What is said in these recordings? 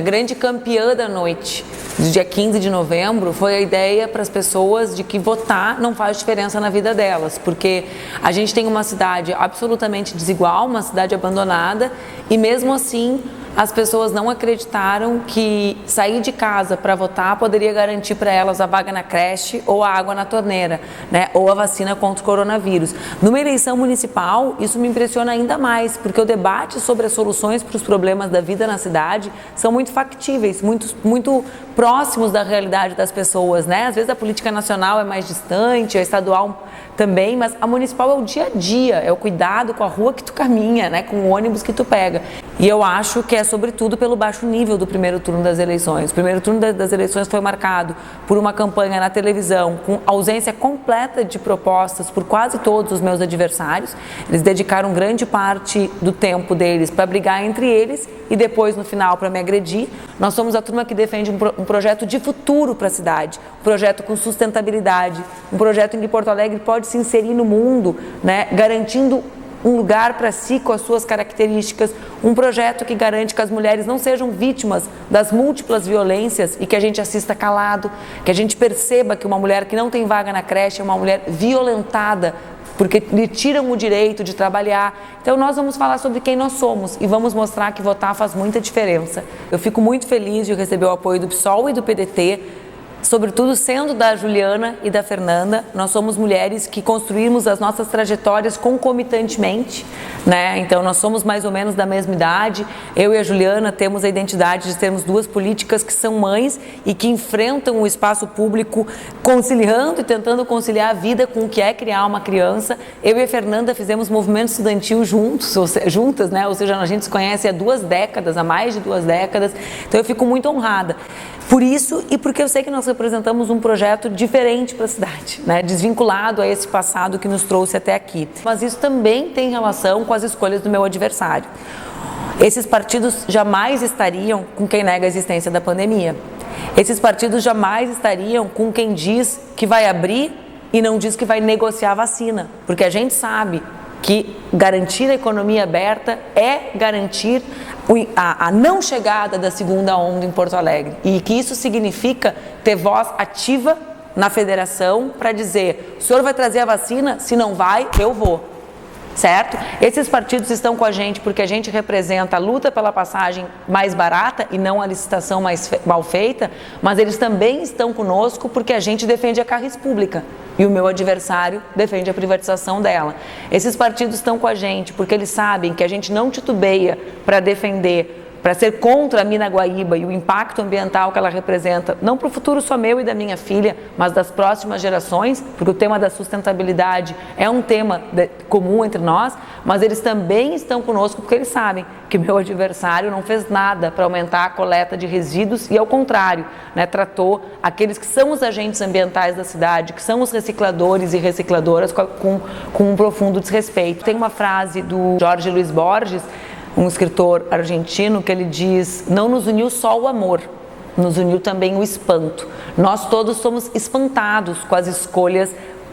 A grande campeã da noite do dia 15 de novembro foi a ideia para as pessoas de que votar não faz diferença na vida delas, porque a gente tem uma cidade absolutamente desigual, uma cidade abandonada, e mesmo assim as pessoas não acreditaram que sair de casa para votar poderia garantir para elas a vaga na creche ou a água na torneira, né? Ou a vacina contra o coronavírus. Numa eleição municipal, isso me impressiona ainda mais, porque o debate sobre as soluções para os problemas da vida na cidade são muito factíveis, muito próximos da realidade das pessoas, né? Às vezes a política nacional é mais distante, a estadual também, mas a municipal é o dia a dia, é o cuidado com a rua que tu caminha, né, com o ônibus que tu pega. E eu acho que é sobretudo pelo baixo nível do primeiro turno das eleições. O primeiro turno das eleições foi marcado por uma campanha na televisão com ausência completa de propostas por quase todos os meus adversários. Eles dedicaram grande parte do tempo deles para brigar entre eles e depois, no final, para me agredir. Nós somos a turma que defende um projeto de futuro para a cidade, um projeto com sustentabilidade, um projeto em que Porto Alegre pode se inserir no mundo, né, garantindo um lugar para si com as suas características, um projeto que garante que as mulheres não sejam vítimas das múltiplas violências e que a gente assista calado, que a gente perceba que uma mulher que não tem vaga na creche é uma mulher violentada, porque lhe tiram o direito de trabalhar. Então nós vamos falar sobre quem nós somos e vamos mostrar que votar faz muita diferença. Eu fico muito feliz de receber o apoio do PSOL e do PDT, sobretudo sendo da Juliana e da Fernanda. Nós somos mulheres que construímos as nossas trajetórias concomitantemente, né? Então nós somos mais ou menos da mesma idade. Eu e a Juliana temos a identidade de sermos duas políticas que são mães e que enfrentam o espaço público conciliando e tentando conciliar a vida com o que é criar uma criança. Eu e a Fernanda fizemos movimento estudantil juntas, né? Ou seja, a gente se conhece há há mais de 2 décadas. Então eu fico muito honrada por isso e porque eu sei que nós representamos um projeto diferente para a cidade, né? Desvinculado a esse passado que nos trouxe até aqui. Mas isso também tem relação com as escolhas do meu adversário. Esses partidos jamais estariam com quem nega a existência da pandemia. Esses partidos jamais estariam com quem diz que vai abrir e não diz que vai negociar a vacina, porque a gente sabe que garantir a economia aberta é garantir a não chegada da segunda onda em Porto Alegre e que isso significa ter voz ativa na federação para dizer: o senhor vai trazer a vacina? Se não vai, eu vou. Certo? Esses partidos estão com a gente porque a gente representa a luta pela passagem mais barata e não a licitação mal feita, mas eles também estão conosco porque a gente defende a carris pública e o meu adversário defende a privatização dela. Esses partidos estão com a gente porque eles sabem que a gente não titubeia para defender, para ser contra a mina Guaíba e o impacto ambiental que ela representa, não para o futuro só meu e da minha filha, mas das próximas gerações, porque o tema da sustentabilidade é um tema comum entre nós, mas eles também estão conosco porque eles sabem que meu adversário não fez nada para aumentar a coleta de resíduos e, ao contrário, né, tratou aqueles que são os agentes ambientais da cidade, que são os recicladores e recicladoras, com um profundo desrespeito. Tem uma frase do Jorge Luis Borges, um escritor argentino, que ele diz: não nos uniu só o amor, nos uniu também o espanto. Nós todos somos espantados com as escolhas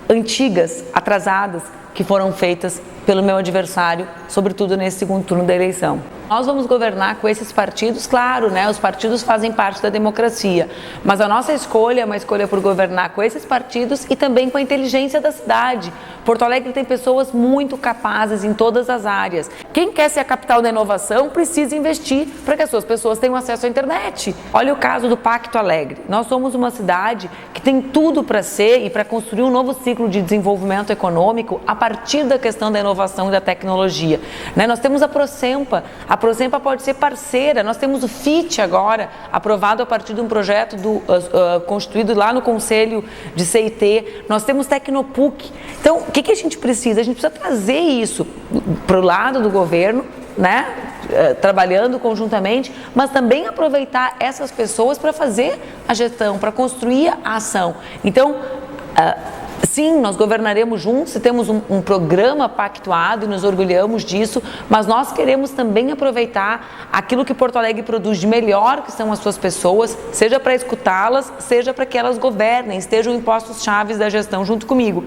antigas, atrasadas, que foram feitas pelo meu adversário, sobretudo nesse segundo turno da eleição. Nós vamos governar com esses partidos, claro, né? Os partidos fazem parte da democracia, mas a nossa escolha é uma escolha por governar com esses partidos e também com a inteligência da cidade. Porto Alegre tem pessoas muito capazes em todas as áreas. Quem quer ser a capital da inovação precisa investir para que as suas pessoas tenham acesso à internet. Olha o caso do Pacto Alegre. Nós somos uma cidade que tem tudo para ser e para construir um novo ciclo de desenvolvimento econômico a partir da questão da inovação e da tecnologia, né? Nós temos a Procempa. A Procempa pode ser parceira. Nós temos o FIT agora, aprovado a partir de um projeto constituído lá no Conselho de CIT. Nós temos Tecnopuc. Então, o que a gente precisa? A gente precisa trazer isso para o lado do governo, né? Trabalhando conjuntamente, mas também aproveitar essas pessoas para fazer a gestão, para construir a ação. Então, sim, nós governaremos juntos e temos um programa pactuado e nos orgulhamos disso, mas nós queremos também aproveitar aquilo que Porto Alegre produz de melhor, que são as suas pessoas, seja para escutá-las, seja para que elas governem, estejam em postos chaves da gestão junto comigo.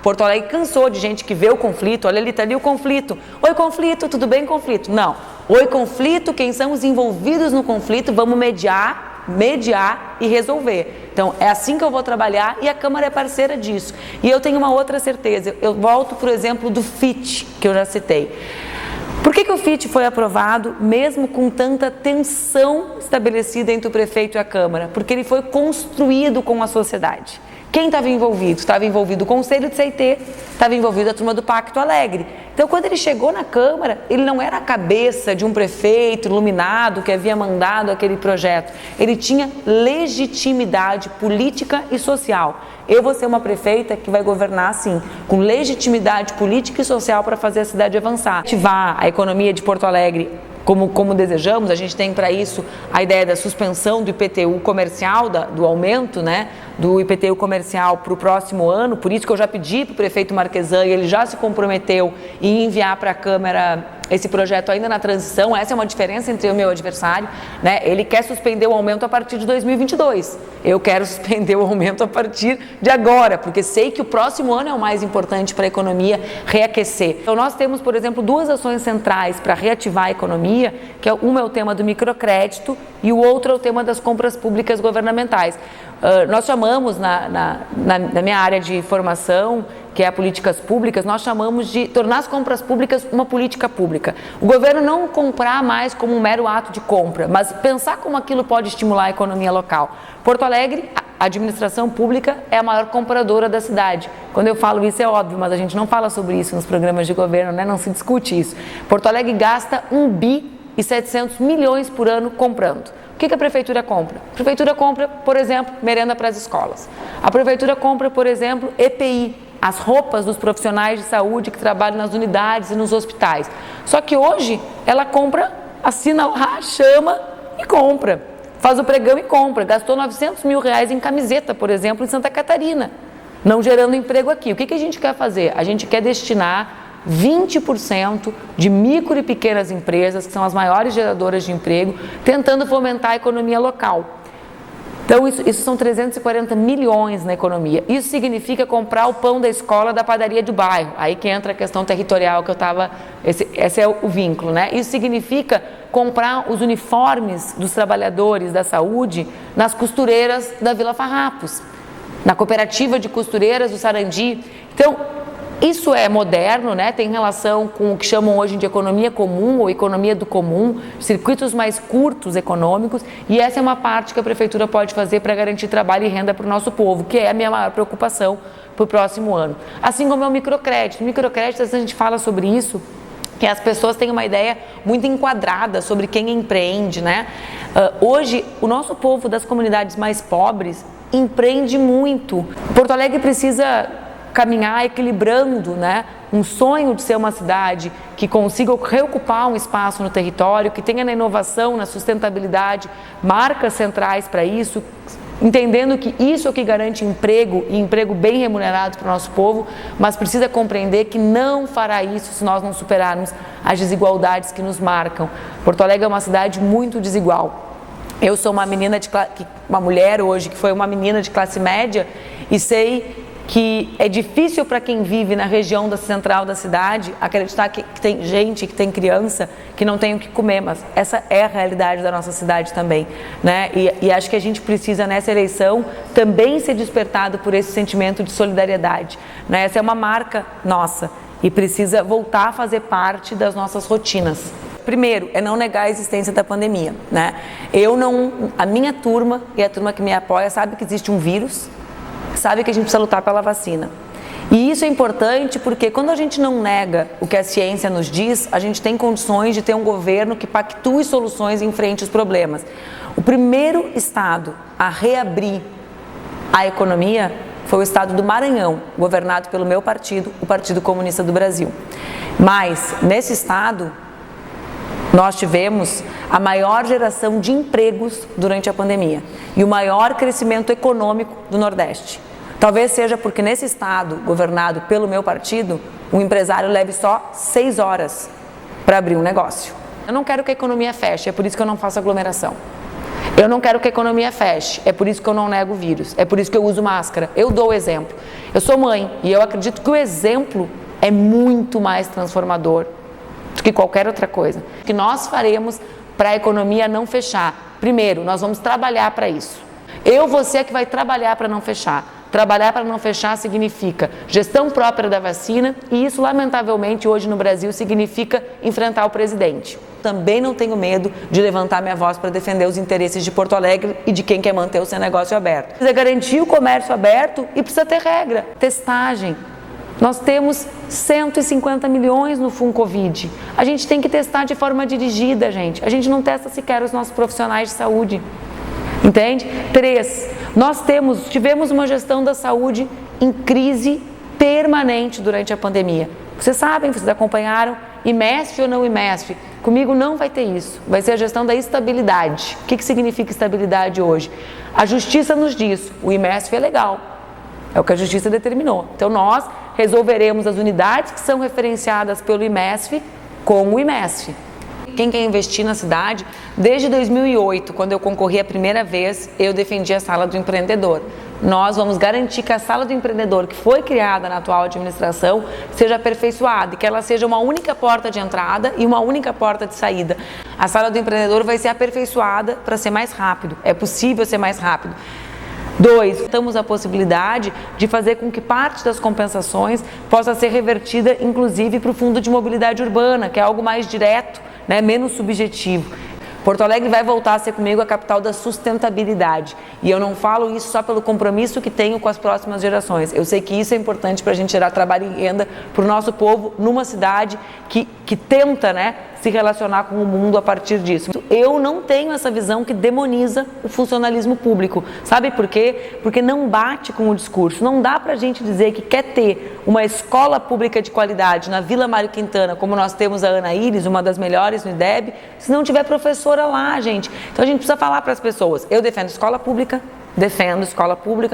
Porto Alegre cansou de gente que vê o conflito, olha ali, tá ali o conflito. Oi, conflito, tudo bem, conflito? Não. Oi, conflito, quem são os envolvidos no conflito, vamos mediar e resolver. Então, é assim que eu vou trabalhar e a Câmara é parceira disso. E eu tenho uma outra certeza, eu volto, por exemplo, do FIT, que eu já citei. Por que o FIT foi aprovado, mesmo com tanta tensão estabelecida entre o prefeito e a Câmara? Porque ele foi construído com a sociedade. Quem estava envolvido? Estava envolvido o Conselho de CIT, estava envolvido a turma do Pacto Alegre. Então, quando ele chegou na Câmara, ele não era a cabeça de um prefeito iluminado que havia mandado aquele projeto. Ele tinha legitimidade política e social. Eu vou ser uma prefeita que vai governar, assim, com legitimidade política e social para fazer a cidade avançar. Ativar a economia de Porto Alegre como desejamos, a gente tem para isso a ideia da suspensão do IPTU comercial, do aumento, né, do IPTU comercial para o próximo ano, por isso que eu já pedi para o prefeito Marquesan e ele já se comprometeu em enviar para a Câmara esse projeto ainda na transição. Essa é uma diferença entre eu e o meu adversário, né? Ele quer suspender o aumento a partir de 2022, eu quero suspender o aumento a partir de agora, porque sei que o próximo ano é o mais importante para a economia reaquecer. Então nós temos, por exemplo, duas ações centrais para reativar a economia, que uma é o tema do microcrédito e o outro é o tema das compras públicas governamentais. Nós chamamos, na minha área de formação, que é políticas públicas, nós chamamos de tornar as compras públicas uma política pública. O governo não comprar mais como um mero ato de compra, mas pensar como aquilo pode estimular a economia local. Porto Alegre, a administração pública é a maior compradora da cidade. Quando eu falo isso é óbvio, mas a gente não fala sobre isso nos programas de governo, né? Não se discute isso. Porto Alegre gasta 1,7 bilhões por ano comprando. O que a prefeitura compra? A prefeitura compra, por exemplo, merenda para as escolas. A prefeitura compra, por exemplo, EPI, as roupas dos profissionais de saúde que trabalham nas unidades e nos hospitais. Só que hoje ela compra, assina lá, chama e compra. Faz o pregão e compra. Gastou R$900 mil em camiseta, por exemplo, em Santa Catarina, não gerando emprego aqui. O que a gente quer fazer? A gente quer destinar 20% de micro e pequenas empresas, que são as maiores geradoras de emprego, tentando fomentar a economia local. Então, isso são 340 milhões na economia. Isso significa comprar o pão da escola da padaria do bairro. Aí que entra a questão territorial que eu estava... Esse é o vínculo, né? Isso significa comprar os uniformes dos trabalhadores da saúde nas costureiras da Vila Farrapos, na cooperativa de costureiras do Sarandi. Então, isso é moderno, né? Tem relação com o que chamam hoje de economia comum ou economia do comum, circuitos mais curtos econômicos, e essa é uma parte que a prefeitura pode fazer para garantir trabalho e renda para o nosso povo, que é a minha maior preocupação para o próximo ano. Assim como é o microcrédito. O microcrédito, às vezes a gente fala sobre isso, que as pessoas têm uma ideia muito enquadrada sobre quem empreende, né? Hoje, o nosso povo das comunidades mais pobres empreende muito. Porto Alegre precisa caminhar equilibrando, né, um sonho de ser uma cidade que consiga reocupar um espaço no território, que tenha na inovação, na sustentabilidade, marcas centrais para isso, entendendo que isso é o que garante emprego e emprego bem remunerado para o nosso povo, mas precisa compreender que não fará isso se nós não superarmos as desigualdades que nos marcam. Porto Alegre é uma cidade muito desigual. Eu sou uma mulher hoje que foi uma menina de classe média e sei que é difícil para quem vive na região da central da cidade acreditar que tem gente, que tem criança que não tem o que comer, mas essa é a realidade da nossa cidade também, né? E acho que a gente precisa nessa eleição também ser despertado por esse sentimento de solidariedade, né? Essa é uma marca nossa e precisa voltar a fazer parte das nossas rotinas. Primeiro, é não negar a existência da pandemia, né? A minha turma e a turma que me apoia sabe que existe um vírus, sabe que a gente precisa lutar pela vacina. E isso é importante porque quando a gente não nega o que a ciência nos diz, a gente tem condições de ter um governo que pactue soluções e enfrente os problemas. O primeiro estado a reabrir a economia foi o estado do Maranhão, governado pelo meu partido, o Partido Comunista do Brasil. Mas, nesse estado, nós tivemos a maior geração de empregos durante a pandemia e o maior crescimento econômico do Nordeste. Talvez seja porque nesse estado, governado pelo meu partido, o empresário leve só 6 horas para abrir um negócio. Eu não quero que a economia feche, é por isso que eu não faço aglomeração. Eu não quero que a economia feche, é por isso que eu não nego o vírus, é por isso que eu uso máscara. Eu dou o exemplo. Eu sou mãe e eu acredito que o exemplo é muito mais transformador do que qualquer outra coisa. O que nós faremos para a economia não fechar? Primeiro, nós vamos trabalhar para isso. Você é que vai trabalhar para não fechar. Trabalhar para não fechar significa gestão própria da vacina e isso, lamentavelmente, hoje no Brasil significa enfrentar o presidente. Também não tenho medo de levantar minha voz para defender os interesses de Porto Alegre e de quem quer manter o seu negócio aberto. Precisa garantir o comércio aberto e precisa ter regra. Testagem. Nós temos 150 milhões no Fundo Covid. A gente tem que testar de forma dirigida, gente. A gente não testa sequer os nossos profissionais de saúde. Entende? 3, nós tivemos uma gestão da saúde em crise permanente durante a pandemia. Vocês sabem, vocês acompanharam, IMESF ou não IMESF? Comigo não vai ter isso, vai ser a gestão da estabilidade. O que significa estabilidade hoje? A justiça nos diz, o IMESF é legal, é o que a justiça determinou. Então nós resolveremos as unidades que são referenciadas pelo IMESF com o IMESF. Quem quer investir na cidade, desde 2008, quando eu concorri a primeira vez, eu defendi a Sala do Empreendedor. Nós vamos garantir que a Sala do Empreendedor, que foi criada na atual administração, seja aperfeiçoada e que ela seja uma única porta de entrada e uma única porta de saída. A Sala do Empreendedor vai ser aperfeiçoada para ser mais rápido. É possível ser mais rápido. 2, temos a possibilidade de fazer com que parte das compensações possa ser revertida, inclusive, para o Fundo de Mobilidade Urbana, que é algo mais direto, menos subjetivo. Porto Alegre vai voltar a ser comigo a capital da sustentabilidade. E eu não falo isso só pelo compromisso que tenho com as próximas gerações. Eu sei que isso é importante para a gente gerar trabalho e renda para o nosso povo numa cidade que tenta, se relacionar com o mundo a partir disso. Eu não tenho essa visão que demoniza o funcionalismo público. Sabe por quê? Porque não bate com o discurso. Não dá para a gente dizer que quer ter uma escola pública de qualidade na Vila Mário Quintana, como nós temos a Ana Iris, uma das melhores no IDEB, se não tiver professora lá, gente. Então a gente precisa falar para as pessoas. Eu defendo escola pública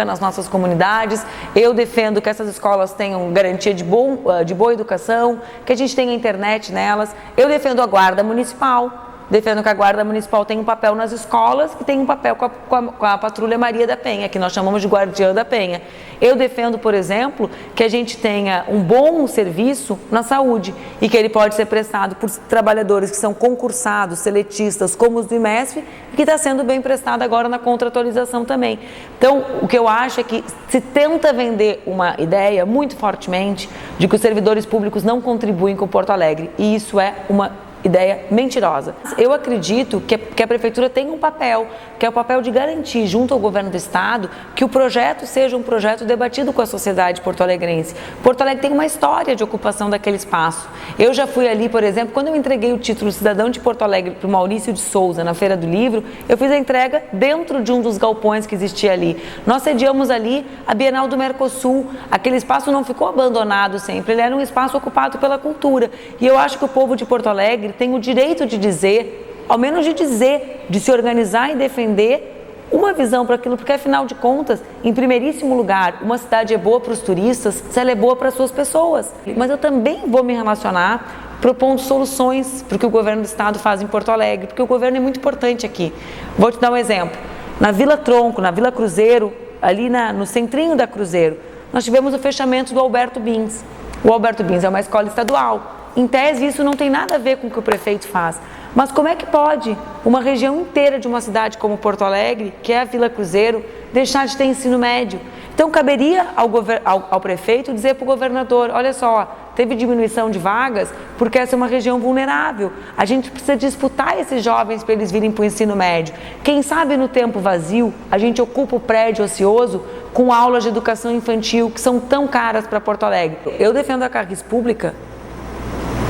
nas nossas comunidades, eu defendo que essas escolas tenham garantia de boa educação, que a gente tenha internet nelas, eu defendo a Guarda Municipal, defendo que a Guarda Municipal tenha um papel nas escolas, que tenha um papel com a Patrulha Maria da Penha, que nós chamamos de Guardiã da Penha. Eu defendo, por exemplo, que a gente tenha um bom serviço na saúde e que ele pode ser prestado por trabalhadores que são concursados, seletistas, como os do IMESF, e que está sendo bem prestado agora na contratualização também. Então, o que eu acho é que se tenta vender uma ideia muito fortemente de que os servidores públicos não contribuem com Porto Alegre, e isso é uma ideia mentirosa. Eu acredito que a prefeitura tem um papel, que é o papel de garantir, junto ao governo do estado, que o projeto seja um projeto debatido com a sociedade porto-alegrense. Porto Alegre tem uma história de ocupação daquele espaço. Eu já fui ali, por exemplo, quando eu entreguei o título Cidadão de Porto Alegre para o Maurício de Souza na Feira do Livro, eu fiz a entrega dentro de um dos galpões que existia ali. Nós sediamos ali a Bienal do Mercosul. Aquele espaço não ficou abandonado sempre, ele era um espaço ocupado pela cultura. E eu acho que o povo de Porto Alegre tem o direito de dizer, ao menos de se organizar e defender uma visão para aquilo, porque afinal de contas, em primeiríssimo lugar, uma cidade é boa para os turistas se ela é boa para as suas pessoas. Mas eu também vou me relacionar propondo soluções para o que o governo do estado faz em Porto Alegre, porque o governo é muito importante aqui. Vou te dar um exemplo. Na Vila Tronco, na Vila Cruzeiro, ali no centrinho da Cruzeiro, nós tivemos o fechamento do Alberto Bins. O Alberto Bins é uma escola estadual. Em tese, isso não tem nada a ver com o que o prefeito faz. Mas como é que pode uma região inteira de uma cidade como Porto Alegre, que é a Vila Cruzeiro, deixar de ter ensino médio? Então, caberia ao prefeito dizer para o governador, olha só, teve diminuição de vagas porque essa é uma região vulnerável. A gente precisa disputar esses jovens para eles virem para o ensino médio. Quem sabe no tempo vazio, a gente ocupa o prédio ocioso com aulas de educação infantil que são tão caras para Porto Alegre. Eu defendo a Carris Pública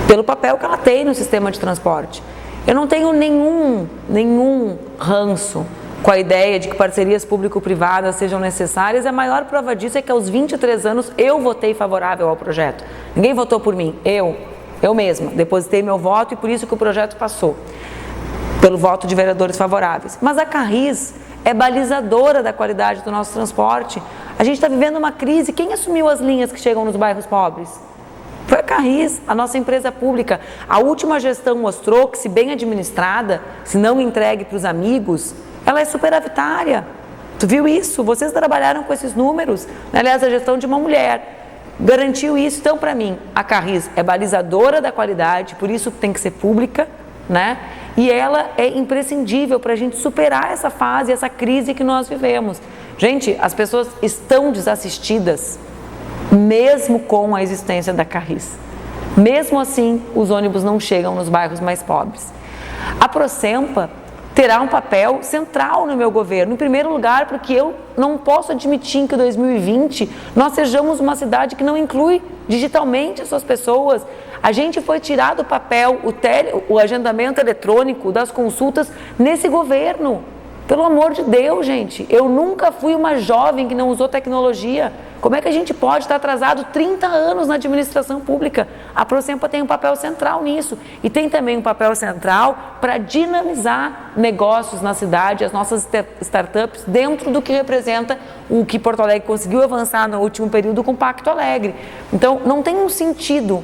pelo papel que ela tem no sistema de transporte. Eu não tenho nenhum ranço com a ideia de que parcerias público-privadas sejam necessárias. A maior prova disso é que aos 23 anos eu votei favorável ao projeto. Ninguém votou por mim, eu mesma. Depositei meu voto e por isso que o projeto passou, pelo voto de vereadores favoráveis. Mas a Carris é balizadora da qualidade do nosso transporte. A gente está vivendo uma crise. Quem assumiu as linhas que chegam nos bairros pobres? Foi a Carris, a nossa empresa pública. A última gestão mostrou que, se bem administrada, se não entregue para os amigos, ela é superavitária. Tu viu isso? Vocês trabalharam com esses números. Aliás, a gestão de uma mulher garantiu isso. Então, para mim, a Carris é balizadora da qualidade, por isso tem que ser pública, né? E ela é imprescindível para a gente superar essa fase, essa crise que nós vivemos. Gente, as pessoas estão desassistidas, mesmo com a existência da Carris. Mesmo assim, os ônibus não chegam nos bairros mais pobres. A Prosempa terá um papel central no meu governo, em primeiro lugar, porque eu não posso admitir que em 2020 nós sejamos uma cidade que não inclui digitalmente as suas pessoas. A gente foi tirar do papel o agendamento eletrônico das consultas nesse governo. Pelo amor de Deus, gente, eu nunca fui uma jovem que não usou tecnologia. Como é que a gente pode estar atrasado 30 anos na administração pública? A Prosempa tem um papel central nisso e tem também um papel central para dinamizar negócios na cidade, as nossas startups, dentro do que representa o que Porto Alegre conseguiu avançar no último período com o Pacto Alegre. Então, não tem um sentido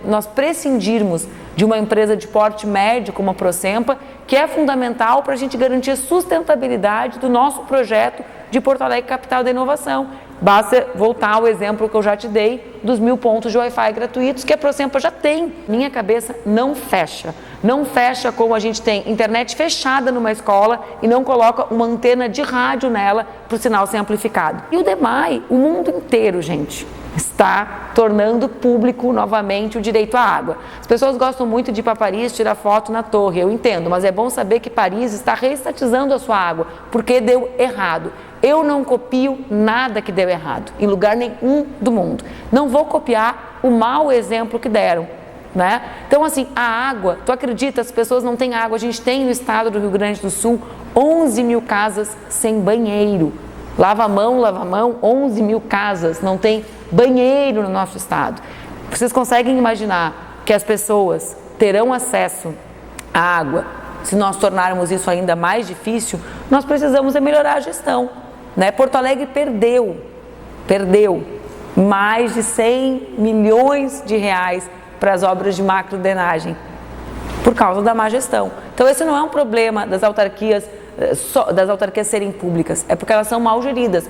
nós prescindirmos de uma empresa de porte médio como a Prosempa, que é fundamental para a gente garantir a sustentabilidade do nosso projeto de Porto Alegre Capital da Inovação. Basta voltar ao exemplo que eu já te dei dos 1000 pontos de Wi-Fi gratuitos que a Prosempa já tem. Minha cabeça não fecha. Não fecha como a gente tem internet fechada numa escola e não coloca uma antena de rádio nela para o sinal ser amplificado. E o DEMAI, o mundo inteiro, gente, está tornando público novamente o direito à água. As pessoas gostam muito de ir para Paris tirar foto na torre, eu entendo, mas é bom saber que Paris está reestatizando a sua água, porque deu errado. Eu não copio nada que deu errado, em lugar nenhum do mundo. Não vou copiar o mau exemplo que deram, né? Então, assim, a água, tu acredita, as pessoas não têm água. A gente tem no estado do Rio Grande do Sul 11 mil casas sem banheiro. Lava a mão, 11 mil casas não tem banheiro no nosso estado. Vocês conseguem imaginar que as pessoas terão acesso à água se nós tornarmos isso ainda mais difícil? Nós precisamos melhorar a gestão, né? Porto Alegre perdeu mais de 100 milhões de reais para as obras de macrodrenagem por causa da má gestão. Então esse não é um problema das autarquias serem públicas, é porque elas são mal geridas.